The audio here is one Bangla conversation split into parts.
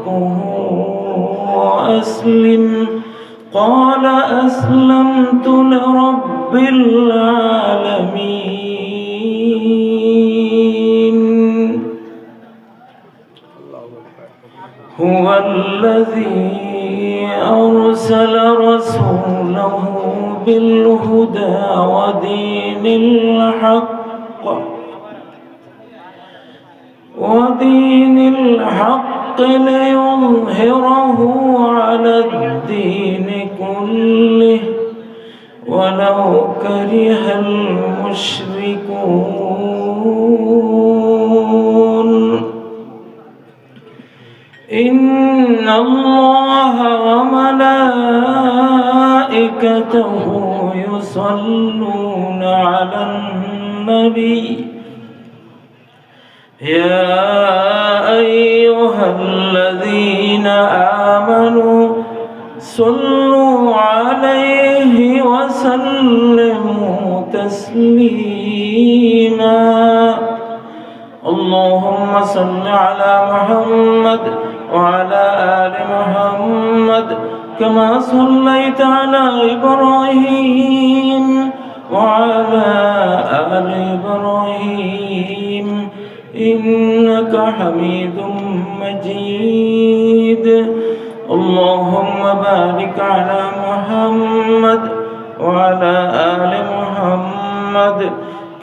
ربه وأسلم قال أسلمت لرب العالمين هو الذي أرسل رسوله بالهدى ودين الحق ليظهره على الدين كله ولو كره المشركون إن الله وملائكته يصلون على النبي يا أيها الذين آمنوا صلوا عليه وسلموا تسليما اللهم صل على محمد وعلى آل محمد كما صليت على إبراهيم وعلى آل إبراهيم إنك حميد مجيد اللهم بارك على محمد وعلى آل محمد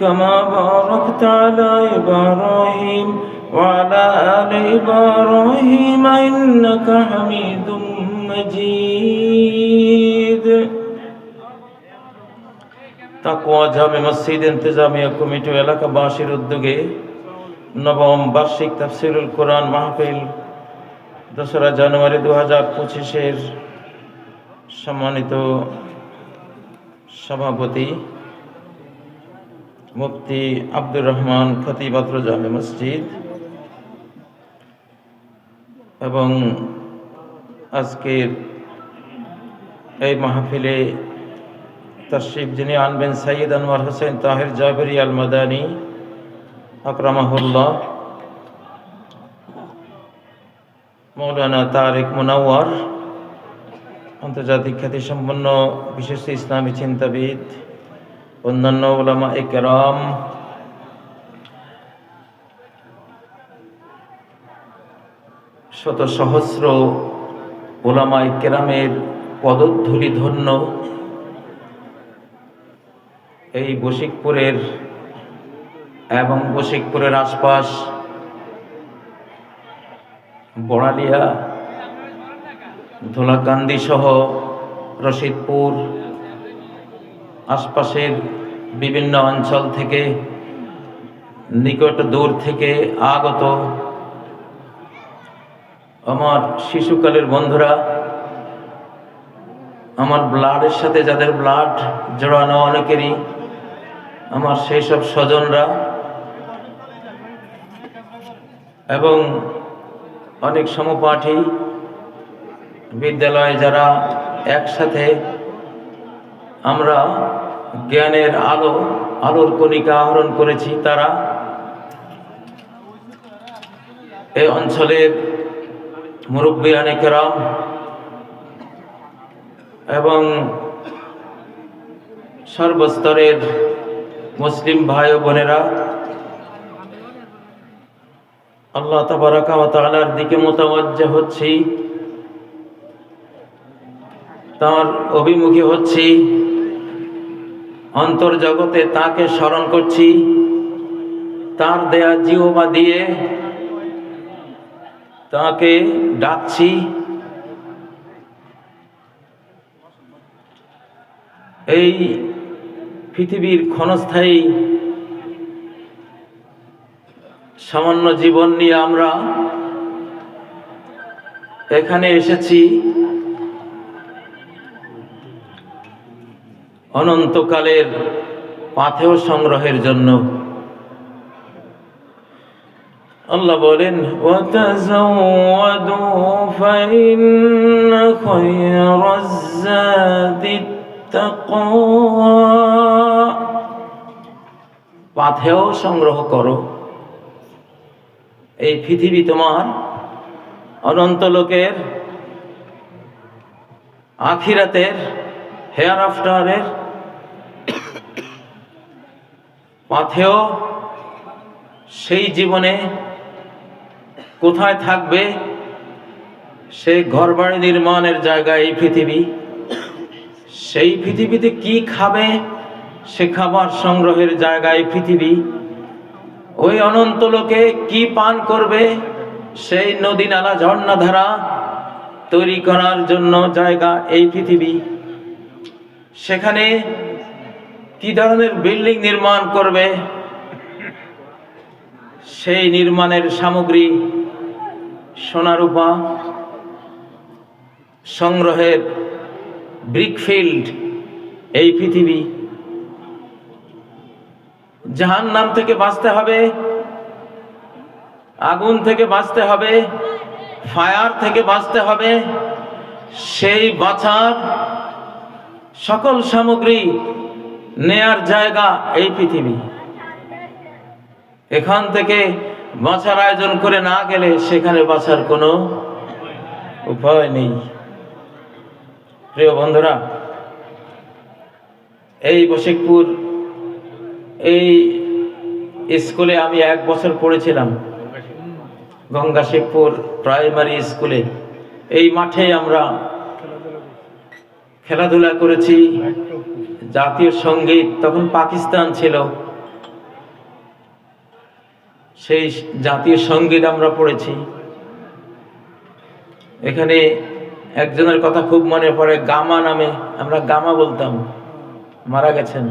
كما باركت على إبراهيم وعلى آل إبراهيم إنك حميد مجيد তাকওয়া জামে মসজিদ ইন্তেজামিয়া কমিটি এলাকাবাসীর উদ্যোগে নবম বার্ষিক তাফসীরুল কোরআন মাহফিল 2রা জানুয়ারি 2025-এর সম্মানিত সভাপতি মুফতি আব্দুর রহমান খতিব জামে মসজিদ এবং আজকের এই মাহফিলে তাশরিফ যিনি আনবেন সৈয়দ আনোয়ার হোসেন তাহের জাবেরি আল মাদানী আকরামাহুল্লাহ, মৌলানা তারেক মুনাওয়ার আন্তর্জাতিক খ্যাতিসম্পন্ন বিশিষ্ট ইসলামী চিন্তাবিদ, অন্যান্য উলামা ইকরাম, শত সহস্র উলামা ইকরামের পদধূলি ধন্য এই বশিকপুরের এবং বশিকপুরের আশপাশ বড়ালিয়া, ধুলাকান্দি সহ রশিদপুর আশপাশের বিভিন্ন অঞ্চল থেকে নিকট দূর থেকে আগত আমার শিশুকালের বন্ধুরা, আমার ব্লাডের সাথে যাদের ব্লাড জড়ানো অনেকেরই, আমার সেই সব স্বজনরা এবং অনেক সমপাঠী বিদ্যালয়ে যারা একসাথে আমরা জ্ঞানের আলোর কণিকা আহরণ করেছি, তারা এই অঞ্চলের মুরব্বিয়ানে কেরাম এবং সর্বস্তরের মুসলিম ভাই ও বোনেরা, আল্লাহ তাবারাকা ওয়া তাআলার দিকে মুতাওয়াজ্জহ হচ্ছি, তার অভিমুখী হচ্ছি, অন্তর্জগতে তাকে স্মরণ করছি, তার দেয়া জিহ্বা দিয়ে তাকে ডাকছি। এই পৃথিবীর ক্ষণস্থায়ী সামান্য জীবন নিয়ে আমরা এখানে এসেছি অনন্তকালের পাথেয় সংগ্রহের জন্য। আল্লাহ বলেন, ওয়াতাযাওয়াদু ফাইন্না খায়রাজ যাদিত তাকওয়া, পাথেয় সংগ্রহ করো। এই পৃথিবী তোমার অনন্ত লোকের, আখিরাতের, হেয়ার আফটারের পাথেয় সেই জীবনে কোথায় থাকবে, সেই ঘরবাড়ি নির্মাণের জায়গা এই পৃথিবী, সেই পৃথিবীতে কি খাবে, সে খাবার সংগ্রহের জায়গা এই পৃথিবী, ওই অনন্ত লোকে কি পান করবে, সেই নদী নালা ঝর্ণা ধারা তৈরি করার জন্য জায়গা এই পৃথিবী, সেখানে কি ধরনের বিল্ডিং নির্মাণ করবে, সেই নির্মাণের সামগ্রী সোনা রূপা সংগ্রহের ব্রিকফিল্ড এই পৃথিবী। জাহান্নাম থেকে বাঁচতে হবে, আগুন থেকে বাঁচতে হবে, ফায়ার থেকে বাঁচতে হবে, সেই বাঁচার সকল সামগ্রী নেয়ার জায়গা এই পৃথিবী। এখান থেকে বাঁচার আয়োজন করে না গেলে সেখানে বাঁচার কোনো উপায় নেই। প্রিয় বন্ধুরা, এই বশিকপুর এই স্কুলে আমি 1 বছর পড়েছিলাম, গঙ্গা শিবপুর প্রাইমারি স্কুলে। এই মাঠে আমরা খেলাধুলা করেছি, জাতীয় সঙ্গীত, তখন পাকিস্তান ছিল, সেই জাতীয় সঙ্গীত আমরা পড়েছি। এখানে একজনের কথা খুব মনে পড়ে, গামা নামে, আমরা গামা বলতাম, মারা গেছেন,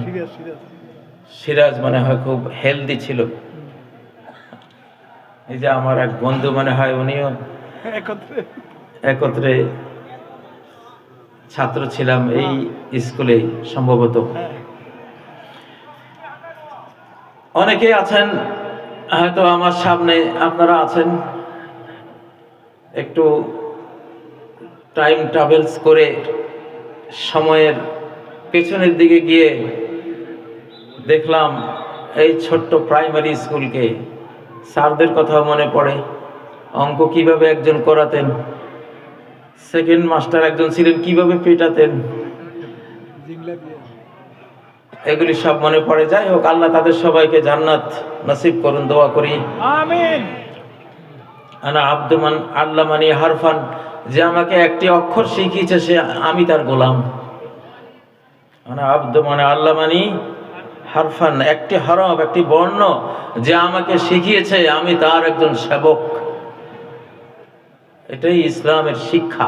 সিরাজ মনে হয়, খুব হেলদি ছিল। এই যে আমার এক বন্ধু মনে হয়, উনিও একত্রে ছাত্র ছিলাম এই স্কুলে সম্ভবত। অনেকে আছেন হয়তো আমার সামনে, আপনারা আছেন, একটু টাইম ট্রাভেলস করে সময়ের পেছনের দিকে গিয়ে দেখলাম এই ছোট্ট প্রাইমারি স্কুলকে। স্যারদের কথা মনে পড়ে, অঙ্ক কিভাবে একজন করাতেন, সেকেন্ড মাস্টার একজন ছিলেন, কিভাবে পেটাতেন, এগুলি সব মনে পড়ে। যাই হোক, আল্লাহ তাদের সবাইকে জান্নাত নসিব করুন, দোয়া করি, আমিন। আনা আব্দুমান আল্লামানি হারফান, যে আমাকে একটি অক্ষর শিখিয়েছে সে আমি তার গোলাম। আনা আব্দুমান আল্লামানি হারফান, একটি হরফ, একটি বর্ণ যে আমাকে শিখিয়েছে আমি তার একজন সেবক। এটাই ইসলামের শিক্ষা।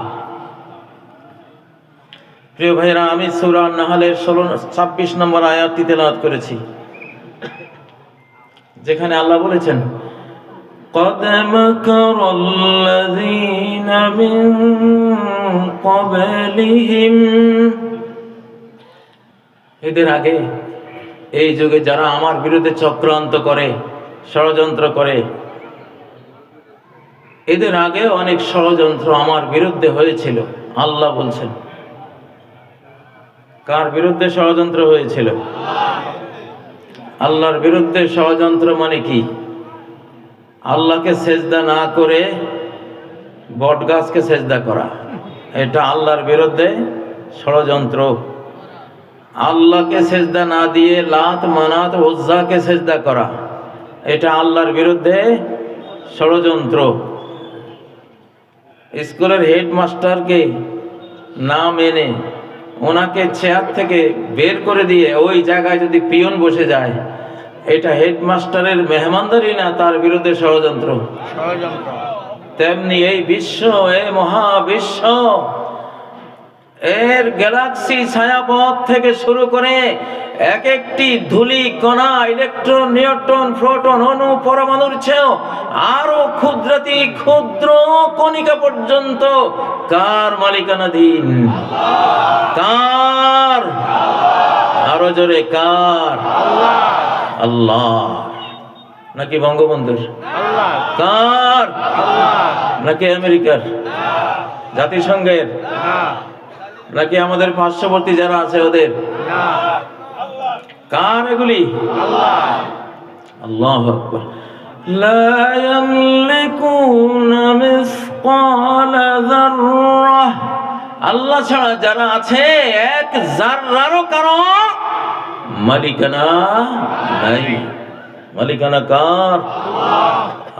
প্রিয় ভাইরা, আমি সূরা আন-নাহলের 26 নম্বর আয়াতটি তেলাওয়াত করেছি, যেখানে আল্লাহ বলেছেন, قَدْ مَكَرَ الَّذِينَ مِنْ قَبْلِهِمْ, এদের আগে এই যুগে যারা আমার বিরুদ্ধে চক্রান্ত করে, ষড়যন্ত্র করে, এদের আগে অনেক ষড়যন্ত্র আমার বিরুদ্ধে হয়েছিল। আল্লাহ বলছেন, কার বিরুদ্ধে ষড়যন্ত্র হয়েছিল? আল্লাহর বিরুদ্ধে ষড়যন্ত্র মানে কি? আল্লাহকে সেজদা না করে বট গাছকে সেজদা করা, এটা আল্লাহর বিরুদ্ধে ষড়যন্ত্র। আল্লাহকে সেজদা না দিয়ে লাত মানাত উজ্জাকে সেজদা করা, এটা আল্লাহর বিরুদ্ধে ষড়যন্ত্র। স্কুলের হেডমাস্টারকে না মেনে ওনাকে চেয়ার থেকে বের করে দিয়ে ওই জায়গায় যদি পিয়ন বসে যায়, এটা হেডমাস্টারের মেহমানদারি না, তার বিরুদ্ধে ষড়যন্ত্র। তেমনি এই বিশ্ব, এই মহাবিশ্ব, এর গ্যালাক্সি ছায়াপথ থেকে শুরু করে এক একটি ধূলি কণা, ইলেকট্রন, নিউট্রন, প্রোটন, অণু, পরমাণুর চেয়েও আরো ক্ষুদ্রাতি ক্ষুদ্র কণিকা পর্যন্ত কার মালিকানাধীন? কার? আরো জোরে, কার? আল্লাহ। নাকি বঙ্গবন্ধুর? কার? নাকি আমেরিকার, জাতিসংঘের, নাকি আমাদের পার্শ্ববর্তী যারা আছে ওদের? কার এগুলি? আল্লাহু আকবার। লা ইয়ামলিকুনা মিসকালা যাররাহ, আল্লাহ ছাড়া যারা আছে এক যাররারও কারো মালিকানা নাই। মালিকানা কার?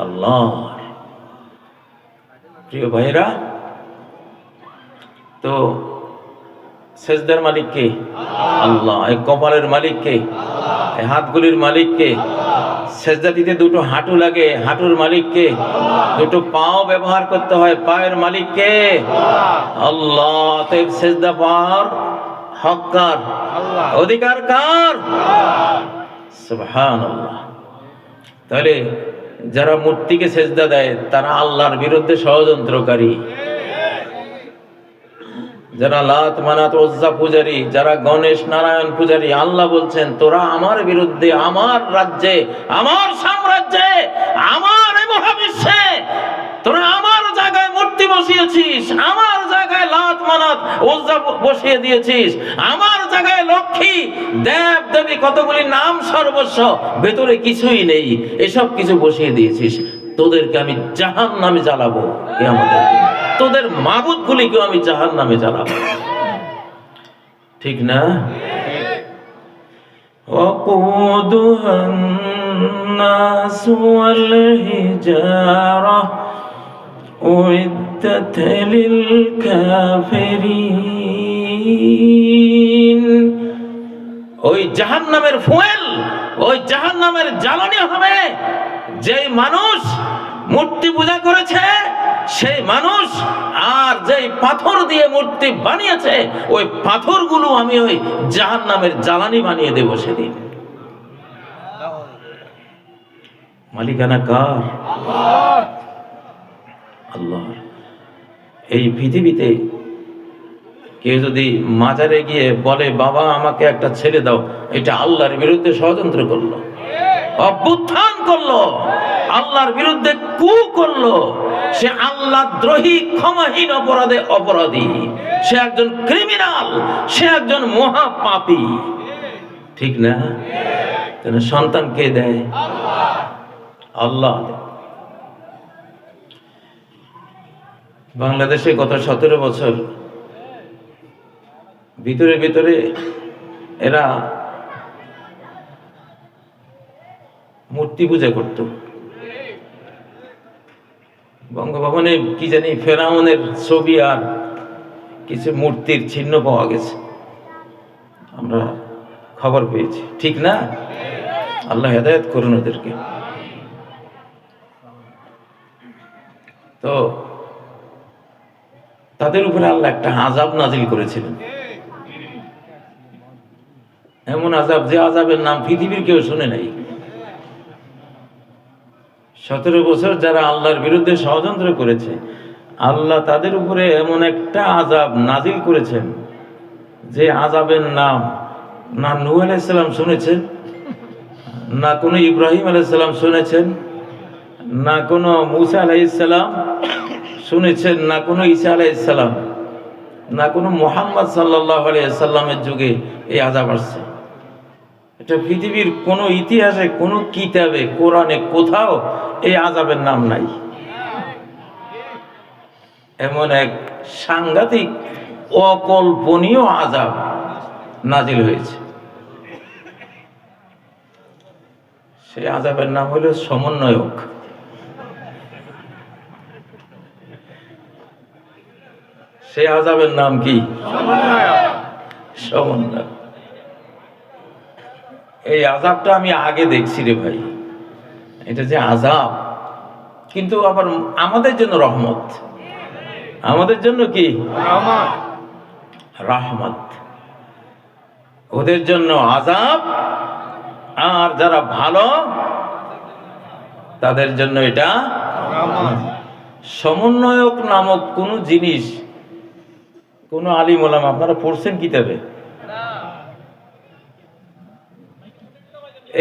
আল্লাহ। প্রিয় ভাইরা, তো সেজদার মালিক কে? আল্লাহ। এই কপালের মালিক কে? এই হাতগুলির মালিক কে? সেজদা দিতে দুটো হাঁটু লাগে, হাঁটুর মালিক কে? দুটো পাও ব্যবহার করতে হয়, পায়ের মালিক কে? আল্লাহ। তো সেজদা পাওয়ার হক কার? অধিকার কার? সুবহানাল্লাহ। তাহলে যারা মূর্তিকে সেজদা দেয় তারা আল্লাহর বিরুদ্ধে ষড়যন্ত্রকারী। যারা লাত মানাত ওজ্জা পূজারী, যারা গণেশ নারায়ণ পূজারী, আল্লাহ বলছেন তোরা আমার বিরুদ্ধে, আমার রাজ্যে, আমার সাম্রাজ্যে, আমার এই মহাবিশ্বে তোরা আমার জায়গায় মূর্তি বসিয়েছিস, আমার জায়গায় লাত মানাত ওজ্জা বসিয়ে দিয়েছিস, আমার জায়গায় লক্ষ্মী দেব দেবী কতগুলি নাম সর্বস্ব, ভেতরে কিছুই নেই, এসব কিছু বসিয়ে দিয়েছিস। তোদেরকে আমি জাহান্নামে জ্বালাবো কিয়ামতের দিন। তোদের মাবুদ গুলিকেও আমি জাহান্নামে জ্বালাবো। ঠিক না? وقودها الناس والحجارة أعدت للكافرين। ওই জাহান্নামের ফুয়েল, ওই জাহান্নামের জ্বালানি হবে যে মানুষ মূর্তি পূজা করেছে, সেই মানুষ, আর যেই পাথর দিয়ে মূর্তি বানিয়েছে ওই পাথরগুলো আমি ওই জাহান্নামের জ্বালানি বানিয়ে দেব সেদিন। মালিকানা কার? আল্লাহর। এই পৃথিবীতে কেউ যদি মাজারে গিয়ে বলে বাবা আমাকে একটা ছেলে দাও, এটা আল্লাহর বিরুদ্ধে ষড়যন্ত্র করলো, অভ্যুত্থান করলো, আল্লাহর বিরুদ্ধে কু করলো। সে আল্লাহ দ্রোহী, ক্ষমাহীন অপরাধে অপরাধী, সে একজন ক্রিমিনাল, সে একজন মহাপাপী। ঠিক না? সন্তান কে দেয়? আল্লাহ। বাংলাদেশে গত 17 বছর ভিতরে ভিতরে এরা মূর্তি পূজা করত। বঙ্গভবনে কি জানি ফেরাউনের ছবি আর কিছু মূর্তির চিহ্ন পাওয়া গেছে, আমরা খবর পেয়েছি। ঠিক না? আল্লাহ হেদায়েত করুন ওদেরকে। তো তাদের উপরে আল্লাহ একটা আযাব নাজিল করেছিলেন, এমন আযাব যে আযাবের নাম পৃথিবীর কেউ শুনে নাই। 17 বছর যারা আল্লাহর বিরুদ্ধে ষড়যন্ত্র করেছে, আল্লাহ তাদের উপরে এমন একটা আযাব নাজিল করেছেন যে আযাবের নাম না নূহ আলাইহিস সালাম শুনেছেন, না কোনো ইব্রাহিম আলাইহিস সালাম শুনেছেন, না কোনো মূসা আলাইহিস সালাম শুনেছেন, না কোনো ঈসা আলাইহিস সালাম, না কোনো মুহাম্মদ সাল্লাল্লাহু আলাইহি সাল্লামের যুগে এই আযাব আসছে। এটা পৃথিবীর কোনো ইতিহাসে, কোনো কিতাবে, কোরআনে কোথাও এই আযাবের নাম নাই। এমন এক সাংঘাতিক অকল্পনীয় আযাব নাজিল হয়েছে। সেই আযাবের নাম হলো সমন্বয়ক। সেই আযাবের নাম কি? সমন্বয়ক। এই আযাবটা আমি আগে দেখছি রে ভাই, এটা যে আযাব, কিন্তু আবার আমাদের জন্য রহমত। আমাদের জন্য কি? রহমত। ওদের জন্য আযাব, আর যারা ভালো তাদের জন্য এটা সমন্বয়ক নামক কোন জিনিস কোন আলিম ওলামা আপনারা পড়ছেন কিতাবে?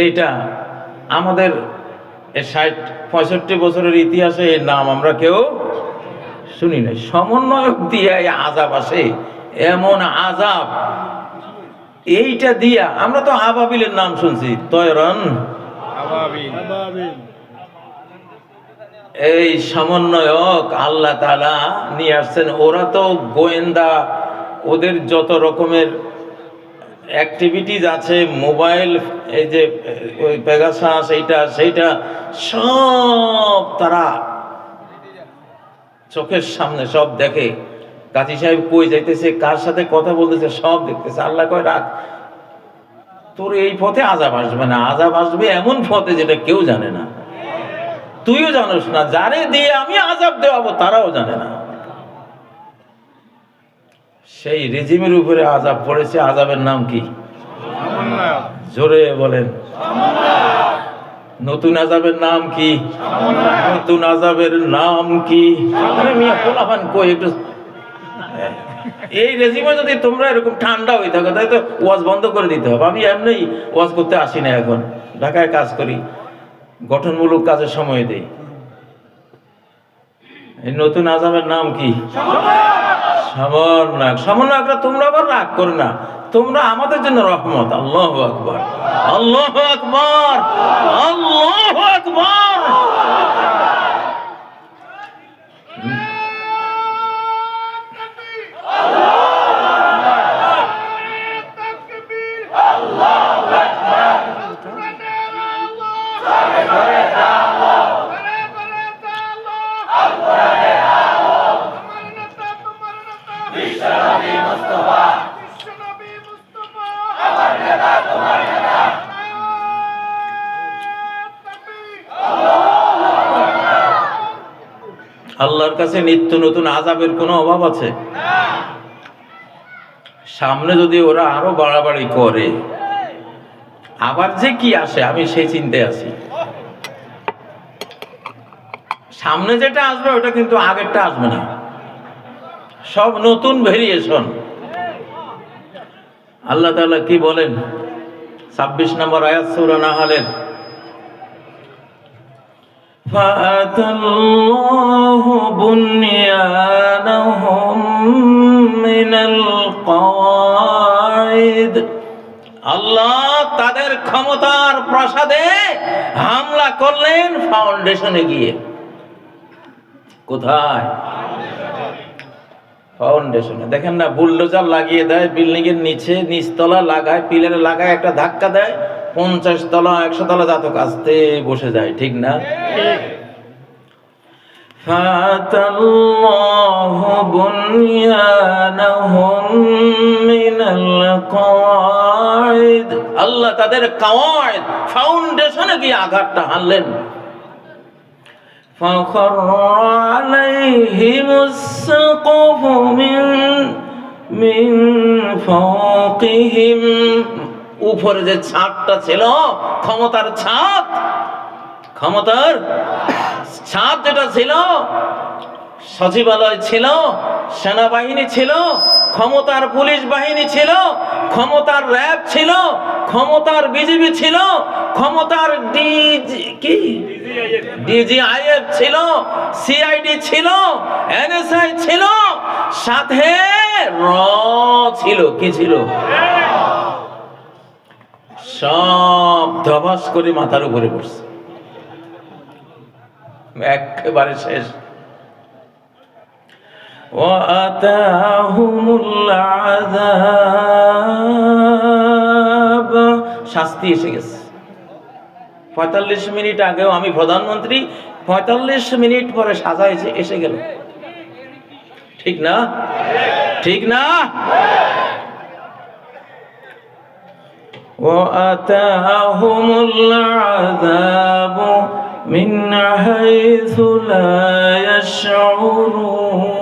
এইটা আমাদের 60-65 বছরের ইতিহাসে এর নাম আমরা কেউ শুনি নাই। সমন্বয়ক দিয়ে আযাব আসে, এমন আযাব, এইটা দিয়া আমরা তো আবাবিলের নাম শুনছি, তয়রান আবাবিল। এই সমন্বয়ক আল্লাহ তাআলা নিয়ে আসছেন। ওরা তো গোয়েন্দা, ওদের যত রকমের অ্যাক্টিভিটিস আছে, মোবাইল, এই যে ওই পেগাসাস, এইটা সেইটা সব তারা চোখের সামনে সব দেখে। কাজী সাহেব কই যাইতেছে, কার সাথে কথা বলতেছে, সব দেখতেছে। আল্লাহ কয় রাখ, তোর এই পথে আযাব আসবে না, আযাব আসবে এমন পথে যেটা কেউ জানে না, তুইও জানোস না, যারে দিয়ে আমি আযাব দেওয়াবো তারাও জানে না। সেই রেজিমের উপরে আযাব পড়েছে। আযাবের নাম কি? জোরে বলেন। নতুন আযাবের নাম কি? নতুন আযাবের নাম কি? আরে মিয়া পোলাপান কই একটু। এই রেজিমে যদি তোমরা এরকম ঠান্ডা হয়ে থাকো তাই তো ওয়াজ বন্ধ করে দিতে হবে। আমি এমনি ওয়াজ করতে আসি না, এখন ঢাকায় কাজ করি, গঠনমূলক কাজের সময় দেই। এই নতুন আযাবের নাম কি? সমন্বয়ক। সমন্বয়করা তোমরা আবার রাগ করো না, তোমরা আমাদের জন্য রহমত। আল্লাহু আকবার, আল্লাহু আকবার, আল্লাহু আকবার। আল্লাহর কাছে নিত্য নতুন আযাবের কোনো অভাব আছে? সামনে যদি ওরা আরো বাড়াবাড়ি করে আবার যে কি আসে, আমি সেই চিন্তায় আছি। সামনে যেটা আসবে ওটা কিন্তু আগেরটা আসবে না, সব নতুন ভেরিয়েশন। আল্লাহ তাআলা কি বলেন? 26 নম্বর আয়াত সূরা নাহলের, ফাআতাল্লাহু বুনিয়ানাহুম মিনাল কওয়াইদ। আল্লাহ তাদের ক্ষমতার প্রাসাদে হামলা করলেন ফাউন্ডেশনে গিয়ে। কোথায়? ফাউন্ডেশনে। দেখেন না, বুলডোজার লাগিয়ে দেয় বিল্ডিং এর নিচে, নিচতলা লাগায়, পিলারে লাগায়, একটা ধাক্কা দেয়, 50 তলা 100 তলা জাতক আস্তে বসে যায়। ঠিক না? ফাতাল্লাহু বুনিয়ানাহুম মিনাল কওয়াইদ। আল্লাহ তাদের কওয়াইদ, ফাউন্ডেশনে গিয়ে আঘাতটা হানলেন। فخر عليهم السقف من فوقهم। উপরে যে ছাদটা ছিল, ক্ষমতার ছাদ, ক্ষমতার ছাদ যেটা ছিল, সচিবালয় ছিল, সেনাবাহিনী ছিল, ক্ষমতার পুলিশ বাহিনী ছিল, ক্ষমতার র্যাব ছিল, ক্ষমতার বিজিবি ছিল, ক্ষমতার ডিজিআইএফ ছিল, সিআইডি ছিল, এনএসআই ছিল, সাথে র ছিল। কি ছিল? সব ধবাস করে মাথার উপরে পড়ছে, একেবারে শেষ। শাস্তি এসে গেছে। 45 মিনিট আগেও আমি প্রধানমন্ত্রী, 45 মিনিট পরে সাজা এসে গেল। ঠিক না? ঠিক না? وَأَتَاهُمُ الْعَذَابُ مِنْ حَيْثُ لَا يَشْعُرُونَ।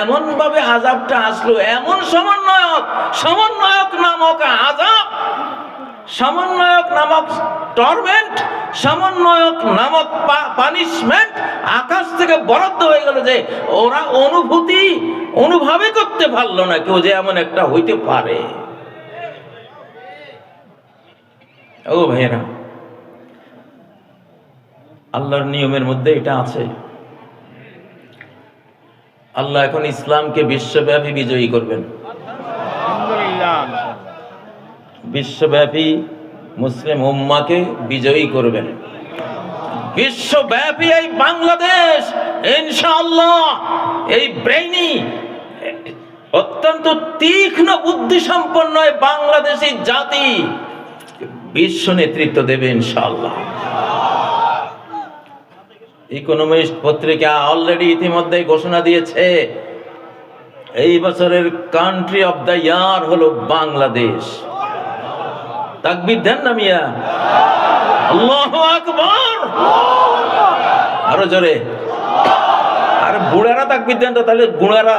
এমন ভাবে আযাবটা আসলো, এমন সমন্বয়ক নামক আযাব, সমন্বয়ক নামক টর্মেন্ট, সমন্বয়ক নামক পানিশমেন্ট আকাশ থেকে বরাদ্দ হয়ে গেল, যে ওরা অনুভবই করতে পারলো না কেউ যে এমন একটা হইতে পারে। ও ভাইয়েরা, আল্লাহর নিয়মের মধ্যে এটা আছে। আল্লাহ এখন ইসলামকে বিশ্বব্যাপী বিজয়ী করবেন। বিশ্বব্যাপী মুসলিম উম্মাকে বিজয়ী করবেন। বিশ্বব্যাপী এই বাংলাদেশ ইনশাআল্লাহ এই ব্রেইনি অত্যন্ত তীক্ষ্ণ বুদ্ধি সম্পন্ন এই বাংলাদেশী জাতি বিশ্ব নেতৃত্ব দেবে ইনশাআল্লাহ। ইকোনমিস্ট পত্রিকা অলরেডি ইতিমধ্যে ঘোষণা দিয়েছে এই বছরের কান্ট্রি অফ দ্য ইয়ার হলো বাংলাদেশ। তাকবীর দেন না মিয়া, আল্লাহু আকবার, আরো জোরে। আর বুড়ারা তাকবীর দেন তো, তাহলে বুড়ারা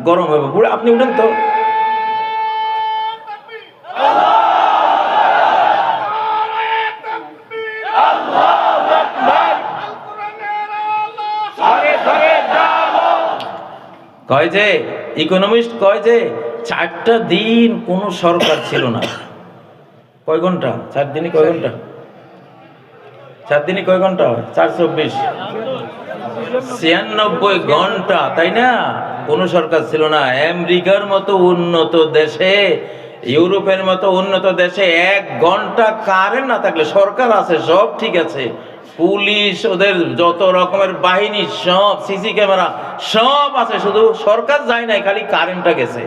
গরম হবে। বুড়া আপনি উঠেন তো। কয় যে ইকোনমিস্ট কয় যে 4টা দিন কোন সরকার ছিল না। কয় ঘন্টা? 4 দিনে কয় ঘন্টা? 4 দিনে কয় ঘন্টা হয়? 424, 96 ঘন্টা, তাই না? কোন সরকার ছিল না। আমেরিকার মতো উন্নত দেশে, ইউরোপের মতো উন্নত দেশে 1 ঘন্টা কারেন্ট না থাকলে, সরকার আছে সব ঠিক আছে, পুলিশ, ওদের যত রকমের বাহিনী সব, সিসি ক্যামেরা সব আছে, শুধু সরকার যায় নাই, খালি কারেন্টটা গেছে।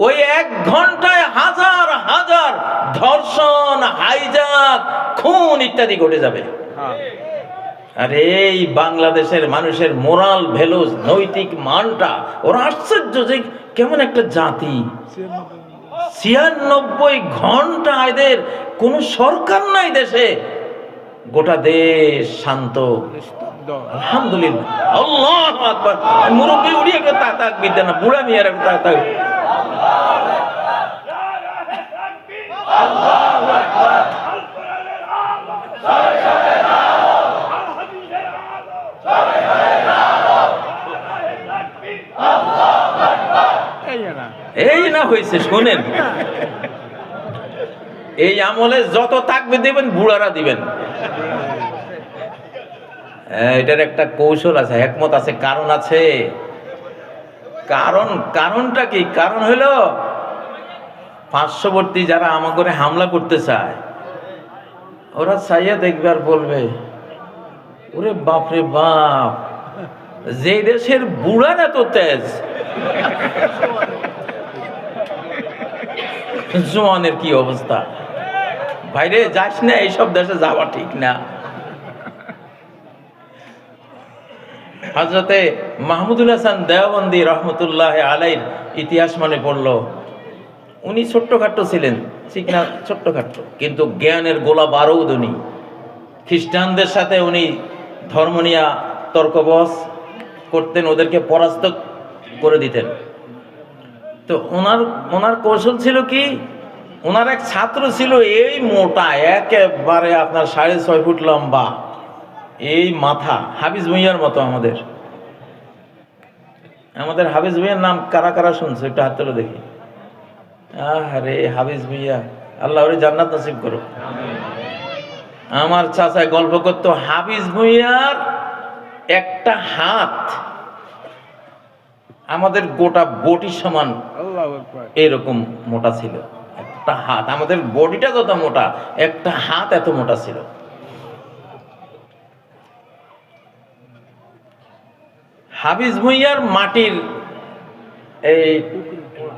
ওই 1 ঘন্টায় হাজার হাজার ধর্ষণ, হাইজ্যাক, খুন ইত্যাদি ঘটে যাবে। আর এই বাংলাদেশের মানুষের মোরাল ভ্যালুস, নৈতিক মানটা, ওরা আশ্চর্য যে কেমন একটা জাতি। 96 ঘন্টা এদের কোন সরকার নাই দেশে, গোটা দেশ শান্ত, আলহামদুলিল্লাহ, আল্লাহু আকবার। মুরব্বি উড়ি একটা তাকবীর দেন না, বুড়া মিয়ার একটা তাকবীর। আল্লাহু আকবার, এই না হয়েছে। শোনেন, এই আমলে যত তাকবীর দিবেন বুড়ারা দিবেন। এটার একটা কৌশল আছে, হিকমত আছে, কারণ আছে। কারণটা কি? কারণ হলো পার্শ্ববর্তী যারা আমাকে হামলা করতে চায়, ওরা চাইয়া দেখবে আর বলবে, ওরে বাপরে বাপ, যে দেশের বুড়ার এত তেজ, জওয়ানের কি অবস্থা। বাইরে যাস না, এইসব দেশে যাওয়া ঠিক না। হযরতে মাহমুদুল হাসান দেওবন্দি রহমতুল্লাহ আলাইহির ইতিহাস মনে পড়ল। উনি ছোট্টখাট্ট ছিলেন, ঠিক না, ছোট্টখাট্ট, কিন্তু জ্ঞানের গোলা বারুদ। উনি খ্রিস্টানদের সাথে উনি ধর্ম নিয়ে তর্কবস করতেন, ওদেরকে পরাস্ত করে দিতেন। তো ওনার কৌশল ছিল কি, ওনার এক ছাত্র ছিল এই মোটা, একেবারে আপনার 6.5 ফুট লম্বা, এই মাথা, হাফিজ ভুঁইয়ার মতো। আমাদের হাফিজ ভুঁইয়ার নাম কারা কারা শুনছে একটু হাত তুলে দেখি। আরে হাফিজ ভুঁইয়া, আল্লাহ ওরে জান্নাত নসিব করো। আমার চাচায় গল্প করতো, হাফিজ ভুঁইয়ার একটা হাত আমাদের গোটা বডির সমান এরকম মোটা ছিল। একটা হাত, আমাদের বডিটা যত মোটা, একটা হাত এত মোটা ছিল। হাফিজ ভুঁইয়ার মাটির এই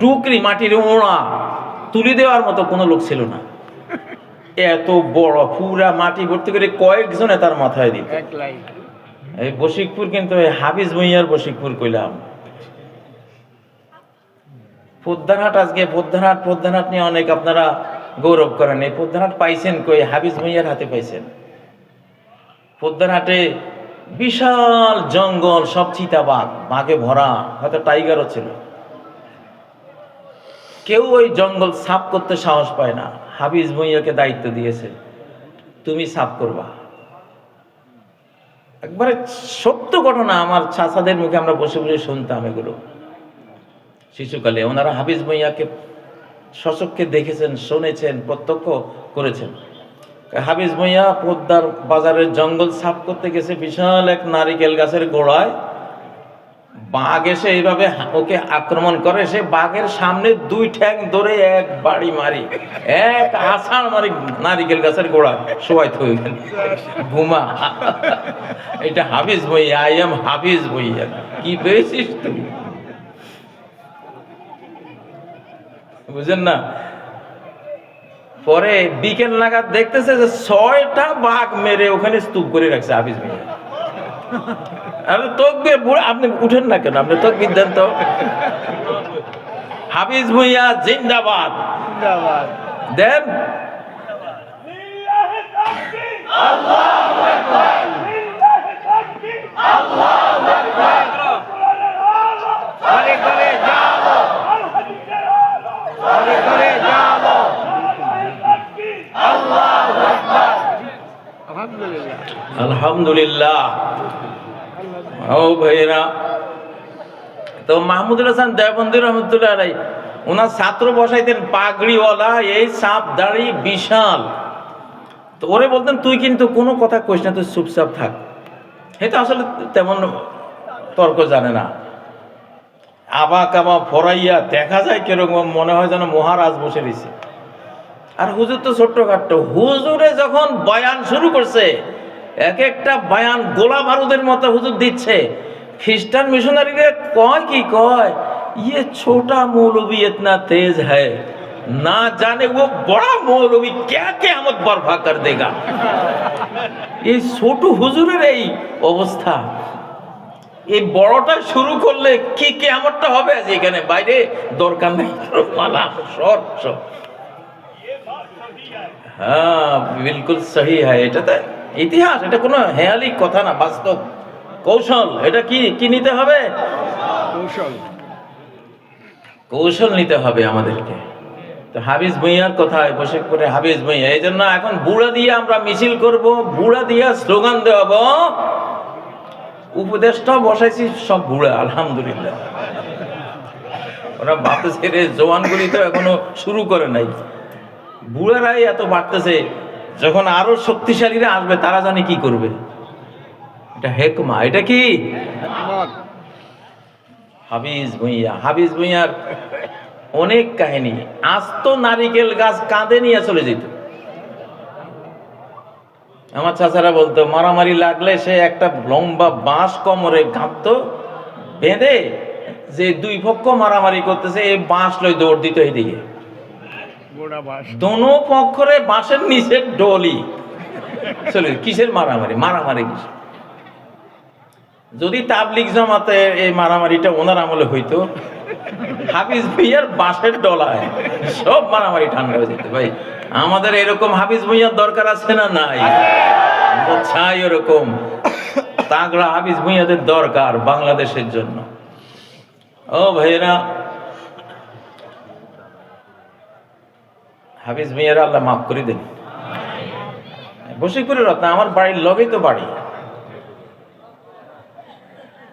টুকরি, মাটির ওড়া তুলে দেওয়ার মতো কোনো লোক ছিল না। এত বড় পুরা মাটি ভর্তি করে কয়েকজনে তার মাথায় দিত। এই বশিকপুর, কিন্তু এই হাফিজ ভুঁইয়ার বশিকপুর কইলাম। পদ্মারহাট, আজকে পদ্মারহাট নিয়ে অনেক আপনারা গৌরব করেন। এই পদ্মারহাট পাইছেন কই? হাফিজ ভুঁইয়ার হাতে পাইছেন। পদ্মারহাটে বিশাল জঙ্গল, সব চিতাবাঘ, বাঘে ভরা, হয়তো টাইগারও ছিল। কেউ ওই জঙ্গল সাফ করতে সাহস পায় না। হাফিজ ভুঁইয়াকে দায়িত্ব দিয়েছে, তুমি সাফ করবা। একবারে সত্য ঘটনা, আমার চাচাদের মুখে আমরা বসে বসে শুনতাম এগুলো শিশুকালে। ওনারা হাফিজ ভুঁইয়াকে সচক্ষে দেখেছেন, শুনেছেন, প্রত্যক্ষ করেছেন। হাফিজ ভুঁইয়া পদ্মার বাজারের জঙ্গল সাফ করতে গেছে, বিশাল এক নারিকেল গাছের গোড়ায় বাঘ এসে এইভাবে ওকে আক্রমণ করে, সে বাঘের সামনে 2 ঠ্যাং ধরে এক বাড়ি মারি, এক আছাড় মারি নারিকেল গাছের গোড়া শোয়াই হয়ে গেল ঘুমা। এটা হাফিজ ভাইয়া, আই এম হাফিজ ভাইয়া, কি পেয়েছিস তুই? বুঝেন না? পরে বিকেল নাগাদ দেখতেছে যে 6টা বাঘ মেরে ওখানে স্তূপ করে রাখছে হাফিজ ভাইয়া। আরে তকবীর, বুড়া আপনি উঠেন না কেন? আপনি তকবীর দেন তো। হাফিজ ভুঁইয়া জিন্দাবাদ দেন। আলহামদুলিল্লাহ। ও ভাইরা, তো মাহমুদুল হাসান দেওবন্দি রহমতুল্লাহ আলাইহি ওনার ছাত্র বসাইতেন পাগড়িওয়ালা, এই সাপ দাড়ি বিশাল। তো ওরে বলতেন তুই কিন্তু কোনো কথা কইস না, তুই চুপচাপ থাক। এটা আসলে তেমন তর্ক জানে না, আবা কাবা ফরাইয়া দেখা যায় কিরকম, মনে হয় যেন মহারাজ বসে রয়েছে। আর হুজুর তো ছোট্টখাট্ট। হুজুরে যখন বয়ান শুরু করছে, এক একটা বয়ান গোলা বারুদের মতো হুজুর দিচ্ছে। খ্রিস্টান মিশনারিরা কয় কি কয়, ये छोटा मौलवी इतना तेज है, ना जाने वो बड़ा मौलवी क्या क़यामत बर्पा कर देगा। এই ছোট হুজুরের এই অবস্থা, এই বড়টা শুরু করলে কি কিয়ামতটা হবে আজ এখানে, বাইরে দরকার নেই। মালা সর সর। হ্যাঁ বিলকুল সহি হয়। এটা তো ইতিহাস, এটা কোনো হেয়ালি কথা না, বাস্তব কৌশল। এটা কি কি নিতে হবে? কৌশল নিতে হবে আমাদেরকে। তো হাফিজ ভুঁইয়ার কথায় বসে করে হাফিজ ভুঁইয়া, এই জন্য এখন বুড়া দিয়ে আমরা মিছিল করব, বুড়া দিয়ে স্লোগান দেওয়াব। উপদেশটাও বসাইছি সব বুড়া, আলহামদুলিল্লাহ। ওরা বাপে ছেড়ে জওয়ানগুলি তো এখনো শুরু করে নাই, বুড়ারাই এত বাড়তেছে। যখন আরো শক্তিশালীরা আসবে তারা জানে কি করবে। এটা হেকমা। এটা কি হাফিজ ভুঁইয়া। হাফিজ ভুঁইয়ার অনেক কাহিনী। আস্ত নারিকেল গাছ কাঁধে নিয়ে চলে যেত। আমার চাচারা বলতো মারামারি লাগলে সে একটা লম্বা বাঁশ কোমরে গাঁথতো, বেঁধে যে 2 পক্ষ মারামারি করতেছে এই বাঁশ লই দৌড় দিত এইদিকে, দোনো পক্ষরে বাঁশের নিচে ডলি চলে। কিসের মারামারি? মারামারি কিসের? যদি তাবলিগ জামাতে এই মারামারিটা ওনার আমলে হইতো, হাফিজ ভুঁইয়ার বাঁশের ডলায় সব মারামারি ঠান্ডা হয়ে যেত। ভাই আমাদের এরকম হাফিজ ভুঁইয়ার দরকার আছে না নাই? চাই এরকম তাগড়া হাফিজ ভুঁইয়াদের দরকার বাংলাদেশের জন্য। ও ভাইয়েরা, হাফিজ ভুঁইয়ারা আল্লাহ মাফ করে দেন। বসে করে রত্ন আমার বাড়ির লগেই তো বাড়ি।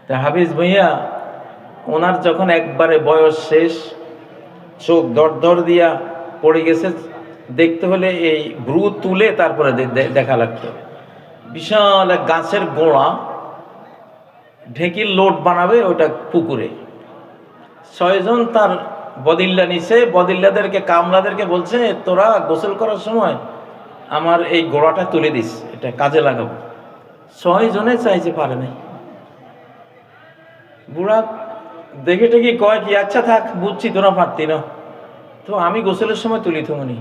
তা হাফিজ ভুঁইয়া ওনার যখন একবারে বয়স শেষ, চোখ দর দিয়া পড়ে গেছে, দেখতে হলে এই ভ্রু তুলে তারপরে দেখা লাগতো। বিশাল এক গাছের গোড়া, ঢেকির লোট বানাবে ওটা পুকুরে। 6 জন তার বদিল্লা নিছে। বদিল্লাদেরকে কামলাদেরকে বলছে তোরা গোসল করার সময় আমার এই গোড়াটা তুলে দিস, এটা কাজে লাগাবো। 6 জনে চাইছে, পারে নাই। বুড়া দেখে টেকি কয় কি আচ্ছা থাক, বুঝছি তোরা পারতি না, তো আমি গোসলের সময় তুলি তো মনি।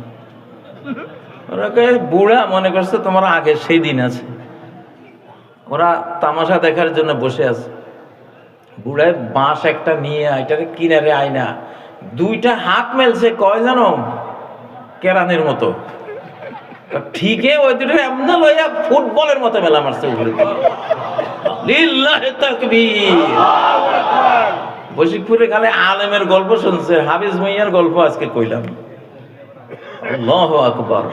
ওরা কে বুড়া মনে করছে তোমার আগে সেই দিন আছে। ওরা তামাশা দেখার জন্য বসে আছে। বুড়ায় বাঁশ একটা নিয়ে এটারে কিনারে আয়না 2টা হাত মেলছে, কয় জানো কেরানের মতো। ঠিকই ওই দুটো এমন লইয়া ফুটবলের মতো মেলা মারছে উপরে। লিল্লাহি তাকবীর। বশিকপুরে খালি আলেমের গল্প শুনছে, হাফিজ ভুঁইয়ার গল্প আজকে কইলাম। আল্লাহু আকবার।